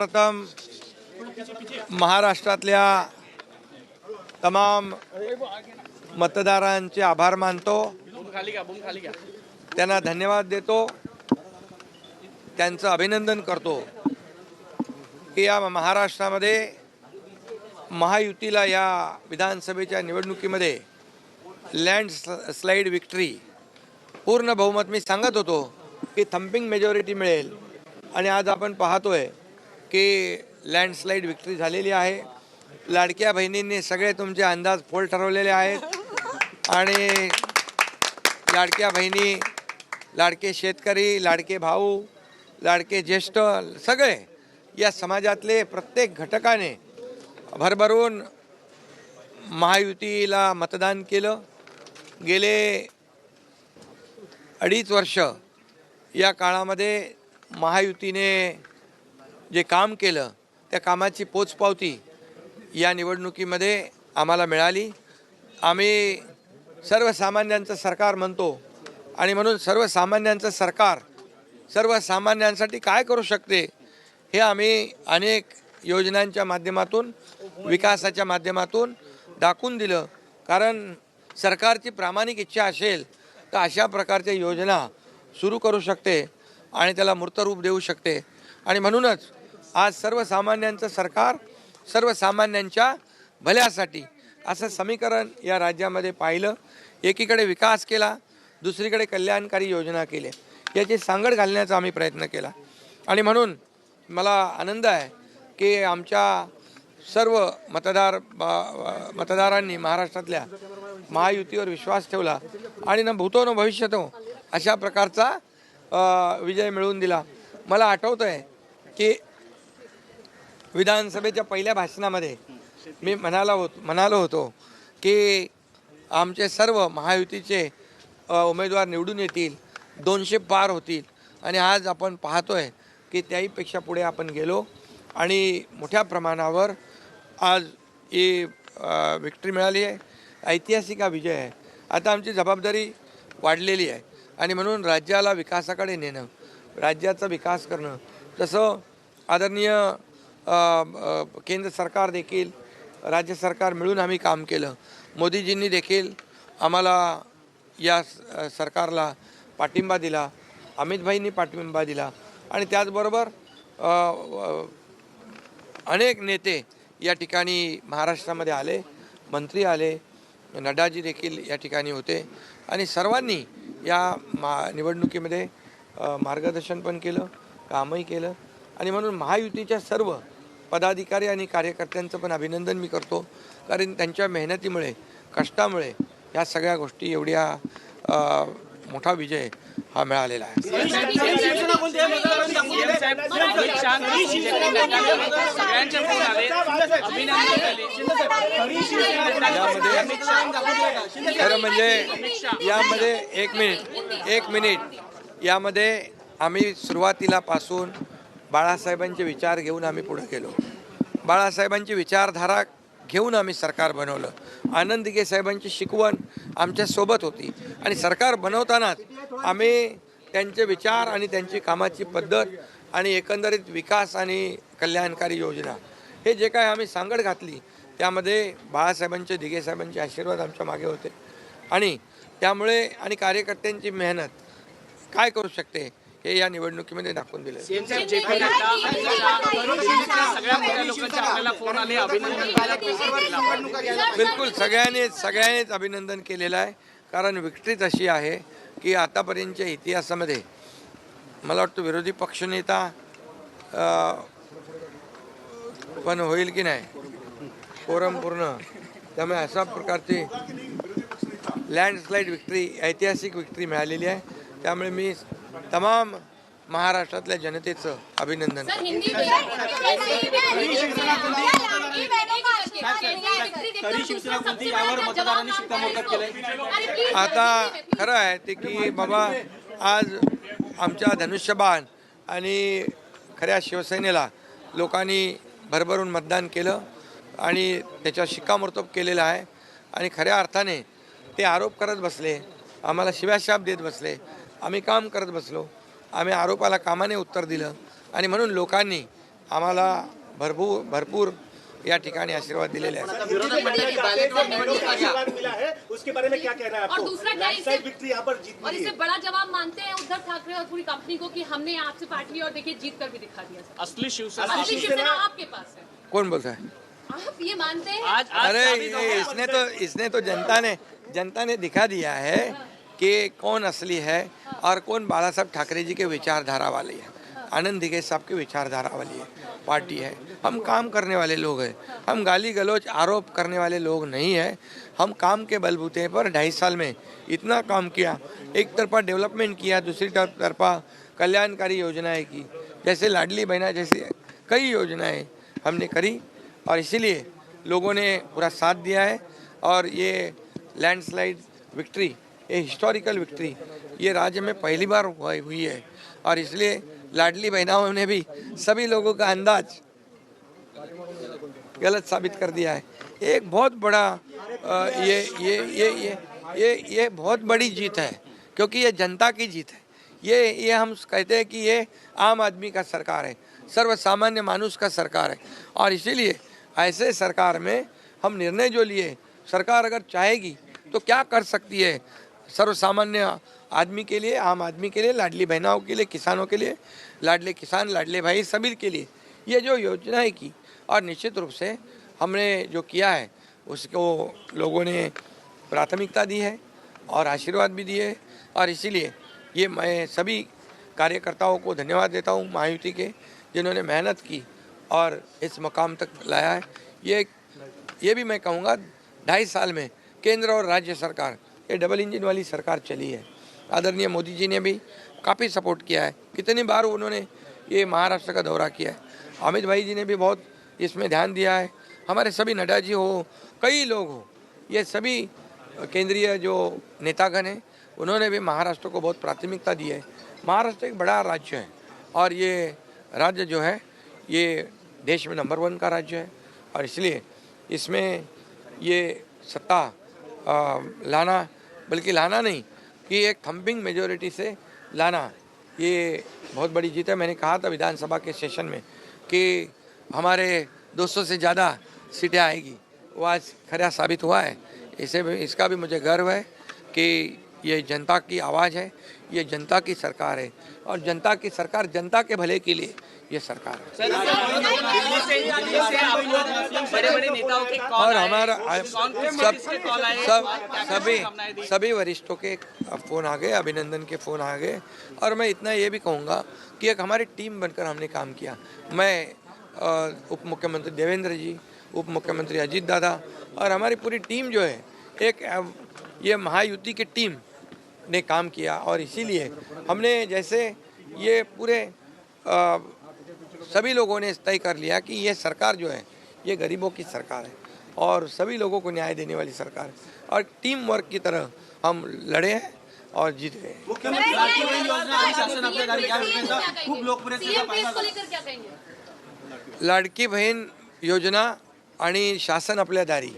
प्रथम महाराष्ट्रातल्या तमाम मतदारांचे आभार मानतो, त्यांना धन्यवाद देतो, त्यांचं अभिनंदन करतो की या महाराष्ट्रामध्ये महायुतीला या विधानसभेच्या निवडणुकीमध्ये लँडस्लाइड विक्ट्री, पूर्ण बहुमत मी सांगत होतो की थम्पिंग मेजॉरिटी मिळेल आणि आज आपण पाहतोय की लँडस्लाइड विक्ट्री झालेली आहे। लाडक्या बहिणींनी सगळे तुमचे अंदाज फोल ठरवलेले आहेत आणि लाडक्या बहिणी, लाडके शेतकरी, लाडके भाऊ, लाडके ज्येष्ठ सगळे या समाजातले प्रत्येक घटकाने भरभरून महायुतीला मतदान केलं। गेले 2.5 वर्ष या काळामध्ये महायुतीने जे काम केलं त्या कामाची पोचपावती या निवडणुकीमध्ये आम्हाला मिळाली। आम्ही सर्वसामान्यांचं सरकार म्हणतो आणि म्हणून सर्वसामान्यांचं सरकार सर्वसामान्यांसाठी काय करू शकते हे आम्ही अनेक योजनांच्या माध्यमातून, विकासाच्या माध्यमातून दाखवून दिलं। कारण सरकारची प्रामाणिक इच्छा असेल तर अशा प्रकारच्या योजना सुरू करू शकते आणि त्याला मूर्त रूप देऊ शकते। आणि म्हणूनच आज सर्वसामान्यांचं सरकार सर्वसामान्यांच्या भल्यासाठी असं समीकरण या राज्यामध्ये पाहिलं। एकीकडे विकास केला, दुसरीकडे कल्याणकारी योजना केल्या, याची सांगड घालण्याचा आम्ही प्रयत्न केला। आणि म्हणून मला आनंद आहे की आमच्या सर्व मतदारांनी महाराष्ट्रातल्या महायुतीवर विश्वास ठेवला आणि न भूतो न भविष्यतो अशा प्रकारचा विजय मिळवून दिला। मला आठवतं आहे की विधानसभेच्या पहिल्या भाषणामध्ये मी म्हणालो होतो की आमचे सर्व महायुतीचे उमेदवार निवडून येतील, 200 पार होतील आणि आज आपण पाहतोय की त्याहीपेक्षा पुढे आपण गेलो आणि मोठ्या प्रमाणावर आज ही विक्ट्री मिळाली आहे। ऐतिहासिक हा विजय आहे। आता आमची जबाबदारी वाढलेली आहे आणि म्हणून राज्याला विकासाकडे नेणं, राज्याचा विकास करणं, तसं आदरणीय केंद्र सरकार देखील, राज्य सरकार मिळून आम्ही काम केलं। मोदीजींनी देखील आम्हाला या सरकारला पाठिंबा दिला, अमितभाईंनी पाठिंबा दिला आणि त्याचबरोबर अनेक नेते या ठिकाणी महाराष्ट्रामध्ये आले, मंत्री आले, नड्डाजी देखील या ठिकाणी होते आणि सर्वांनी या निवडणुकीमध्ये मार्गदर्शन पण केलं, कामही केलं। आणि म्हणून महायुतीच्या सर्व पदाधिकारी आणि कार्यकर्त्यांचं पण अभिनंदन मी करतो, कारण त्यांच्या मेहनतीमुळे, कष्टामुळे या सगळ्या गोष्टी एवढ्या मोठा विजय हा मिळालेला आहे। खरं म्हणजे यामध्ये एक मिनिट यामध्ये आम्ही सुरुवातीलापासून बाळासाहेबांचे विचार घेऊन आम्ही पुढे गेलो। बाळासाहेबांची विचारधारा घेऊन आम्ही सरकार बनवलं। आनंद दिघे साहेबांची शिकवण आमच्या सोबत होती आणि सरकार बनवतानाच आम्ही त्यांचे विचार आणि त्यांची कामाची पद्धत आणि एकंदरीत विकास आणि कल्याणकारी योजना हे जे काय आम्ही सांगड घातली त्यामध्ये बाळासाहेबांचे, दिघे साहेबांचे आशीर्वाद आमच्या मागे होते आणि त्यामुळे आणि कार्यकर्त्यांची मेहनत काय करू शकते हे या निवडणुकीमध्ये दाखवून दिलं। बिलकुल सगळ्यांनीच अभिनंदन केलेलं आहे, कारण विक्ट्रीच अशी आहे की आतापर्यंतच्या इतिहासामध्ये मला वाटतं विरोधी पक्षनेता पण होईल की नाही फोरम पूर्ण, त्यामुळे अशा प्रकारची लँडस्लाइड विक्ट्री, ऐतिहासिक विक्ट्री मिळालेली आहे। त्यामुळे मी तमाम महाराष्ट्रातल्या जनतेचं अभिनंदन करतो। आता खरं आहे ते की बाबा आज आमच्या धनुष्यबाण आणि खऱ्या शिवसेनेला लोकांनी भरभरून मतदान केलं आणि त्याच्या शिक्कामोर्तब केलेलं आहे आणि खऱ्या अर्थाने ते आरोप करत बसले, आम्हाला शिव्याशाप देत बसले, आम्ही काम करत बसलो, आम्ही आरोपाला कामाने उत्तर दिलं आणि म्हणून लोकांनी आम्हाला भरपूर या ठिकाणी आशीर्वाद दिलेले आहेत। आशीर्वाद मिला है, उसके बारे में क्या कहना है आपको? और दूसरा क्या लैंडस्लाइड विक्ट्री यहाँ पर जीत और मिली इससे है। बड़ा जवाब मानते हैं उद्धव ठाकरे और पूरी कंपनी को कि हमने आपसे पार्टी ली और देखिए जीत कर भी दिखा दिया सर। असली शिवसेना असली शिवसेना आपके पास है, कौन बोलता है? आप ये मानते हैं? आज अरे साबित हो गया। इसने तो जनता ने दिखा दिया है कि कौन असली है और कौन बाला साहब ठाकरे जी के विचारधारा वाले है। आनंद दिघे साहब की विचारधारा वाली है पार्टी है। हम काम करने वाले लोग हैं, हम गाली गलौज आरोप करने वाले लोग नहीं हैं। हम काम के बलबूते पर 2.5 साल में इतना काम किया। एक तरफा डेवलपमेंट किया, दूसरी तरफा कल्याणकारी योजनाएं की, जैसे लाडली बहना जैसी कई योजनाएं हमने करी और इसीलिए लोगों ने पूरा साथ दिया है। और ये लैंडस्लाइड विक्ट्री, ये हिस्टोरिकल विक्ट्री ये राज्य में पहली बार हुई है और इसलिए लाडली बहनाओं ने भी सभी लोगों का अंदाज गलत साबित कर दिया है। एक बहुत बड़ा ये बहुत बड़ी जीत है, क्योंकि ये जनता की जीत है। ये हम कहते हैं कि ये आम आदमी का सरकार है, सर्वसामान्य मानुष का सरकार है। और इसीलिए ऐसे सरकार में हम निर्णय जो लिए, सरकार अगर चाहेगी तो क्या कर सकती है सर्वसामान्य आदमी के लिए, आम आदमी के लिए, लाडली बहनाओं के लिए, किसानों के लिए, लाडले किसान लाडले भाई सभी के लिए ये जो योजनाएं की। और निश्चित रूप से हमने जो किया है उसको लोगों ने प्राथमिकता दी है और आशीर्वाद भी दिए। और इसीलिए ये मैं सभी कार्यकर्ताओं को धन्यवाद देता हूँ महायुति के, जिन्होंने मेहनत की और इस मकाम तक लाया है। ये भी मैं कहूँगा 2.5 साल में केंद्र और राज्य सरकार ये डबल इंजन वाली सरकार चली है। आदरणीय मोदी जी ने भी काफ़ी सपोर्ट किया है। कितनी बार उन्होंने ये महाराष्ट्र का दौरा किया है। अमित भाई जी ने भी बहुत इसमें ध्यान दिया है। हमारे सभी नड्डा जी हो, कई लोग हो, ये सभी केंद्रीय जो नेतागण हैं उन्होंने भी महाराष्ट्र को बहुत प्राथमिकता दी है। महाराष्ट्र एक बड़ा राज्य है और ये राज्य जो है ये देश में नंबर 1 का राज्य है और इसलिए इसमें ये सत्ता लाना, बल्कि लाना नहीं कि एक थम्पिंग मेजोरिटी से लाना, ये बहुत बड़ी जीत है। मैंने कहा था विधानसभा के सेशन में कि हमारे 200 से ज़्यादा सीटें आएगी, वो आज खरा साबित हुआ है। इसका भी मुझे गर्व है कि ये जनता की आवाज़ है, ये जनता की सरकार है और जनता की सरकार जनता के भले के लिए ये सरकार है। बड़े-बड़े नेताओं के कॉल और आए, हमारा सभी वरिष्ठों के फ़ोन आ गए, अभिनंदन के फ़ोन आ गए। और मैं इतना ये भी कहूँगा कि एक हमारी टीम बनकर हमने काम किया। मैं उप मुख्यमंत्री देवेंद्र जी, उप मुख्यमंत्री अजीत दादा और हमारी पूरी टीम जो है एक ये महायुति की टीम ने काम किया। और इसीलिए हमने जैसे ये पूरे सभी लोगों ने तय कर लिया कि ये सरकार जो है ये गरीबों की सरकार है और सभी लोगों को न्याय देने वाली सरकार है और टीम वर्क की तरह हम लड़े हैं और जीत गए। लाडकी बहीण योजना आणि शासन आपल्या दारी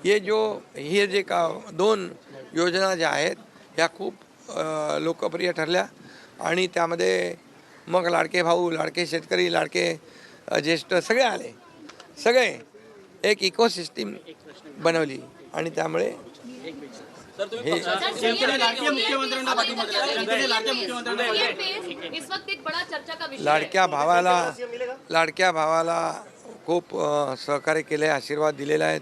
हे जे 2 योजना ज्या आहेत ह्या खूप लोकप्रिय ठरल्या आणि त्यामध्ये मग लाडके भाऊ, लाडके शेतकरी, लाडके ज्येष्ठ सगळे आले, सगळे एक इकोसिस्टीम बनवली आणि त्यामुळे लाडक्या भावाला खूप सहकार्य केले, आशीर्वाद दिलेले आहेत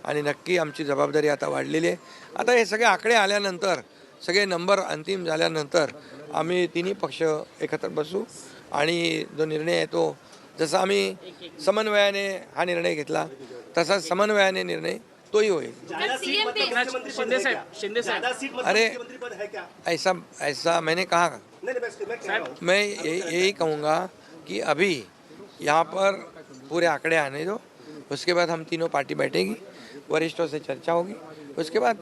आणि नक्की आमची जबाबदारी आता वाढलेली आहे। आता हे सगळे आकडे आल्यानंतर, सगळे नंबर अंतिम झाल्यानंतर आम्ही तिन्ही पक्ष एकत्र बसू आणि जो निर्णय आहे तो जसा आम्ही समन्वयाने हा निर्णय घेतला तसा समन्वयाने निर्णय तोही होईल। अरे ऐसा मैंने कहा, मैं यही कहूँगा कि अभी यहाँ पर पूरे आंकड़े आने दो, उसके बाद हम तीनों पार्टी बैठेगी, वरिष्ठों से चर्चा होगी, उसके बाद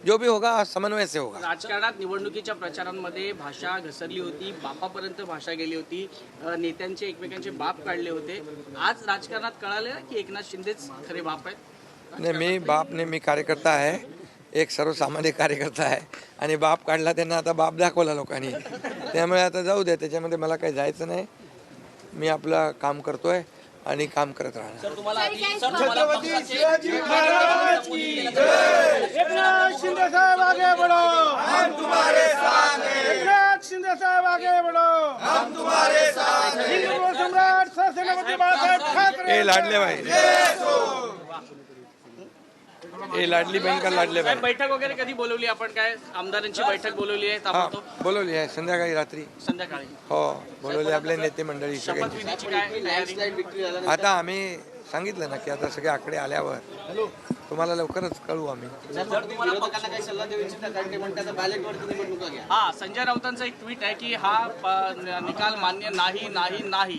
जो भी होगा समन्वय से होगा। राजकारणात निवडणुकीच्या प्रचारांमध्ये भाषा घसरली होती, बापापर्यंत भाषा गेली होती, नेत्यांचे एकमेकांचे बाप काढले होते। आज राजकारणात कळाले ना की एकनाथ शिंदेच खरे बाप आहेत। नाही, मी बाप नाही, मी कार्यकर्ता आहे, एक सर्वसामान्य कार्यकर्ता आहे आणि बाप काढला त्यांना आता बाप दाखवला लोकांनी, त्यामुळे आता जाऊ दे, त्याच्यामध्ये मला काही जायचं नाही। मी आपलं काम करतोय आणि काम करत राहणार. सर तुम्हाला आधी काय- सर तुम्हाला पक्षाचे एकनाथ शिंदे साहब आगे बढ़ो, हम तुम्हारे साथ हैं. एकनाथ शिंदे साहब आगे बढ़ो, हम तुम्हारे साथ हैं. हिंदू सम्राट सरसेनापती बाळासाहेब ठाकरे. ए लाडले भाई, ए लाडली बहीण का लाडले भाई. साहेब, बैठक वगैरे कधी बोलवली आपण? काय आमदारांची बैठक बोलवली आहे हा ताबडतोब बोलवली आहे संध्याकाळी रात्री. संध्याकाळी? हो बोलवले आपले नेते मंडळी सगळे. शपथविधीची काय तयारी? आता आम्ही सांगितलं ना की आता सगळे आकडे आल्यावर तुम्हाला लवकरच कळवू आम्ही. हा, संजय राऊतांचं एक ट्विट आहे की हा निकाल मान्य नाही नाही नाही.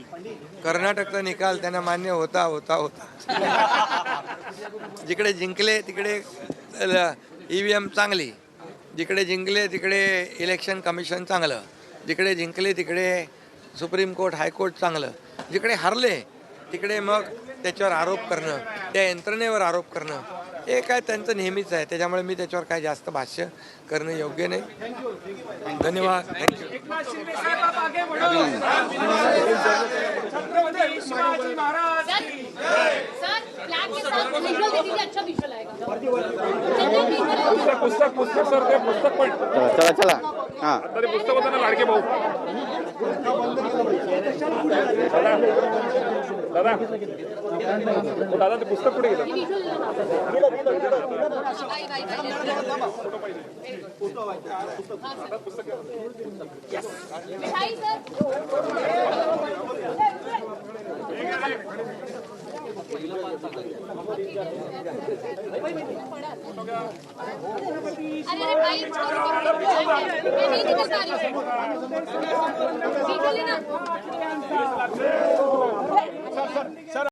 कर्नाटकचा निकाल त्यांना मान्य होता होता होता. जिकडे जिंकले तिकडे EVM चांगली, जिकडे जिंकले तिकडे इलेक्शन कमिशन चांगलं, जिकडे जिंकले तिकडे सुप्रीम कोर्ट हायकोर्ट चांगलं, जिकडे हरले तिकडे मग त्याच्यावर आरोप करणं, त्या यंत्रणेवर आरोप करणं हे काय त्यांचं नेहमीच आहे. त्याच्यामुळे मी त्याच्यावर काय जास्त भाष्य करणं योग्य नाही. धन्यवाद. थँक्यू. एकनाथ शिंदे साहब आप आगे बढ़ो. छत्रपति शिवाजी महाराज. सर फ्लैग के साथ विजुअल दे दीजिए, अच्छा विजुअल आएगा. पुस्तक सर ते पुस्तक पण चला चला हां आता ते पुस्तक होतं ना लाडके भाऊ. दादा ते पुस्तक कुठे गेलं? मिठाई सर. अरे अरे भाई मैं नहीं निकल पा रही हूँ. विजुअल है ना.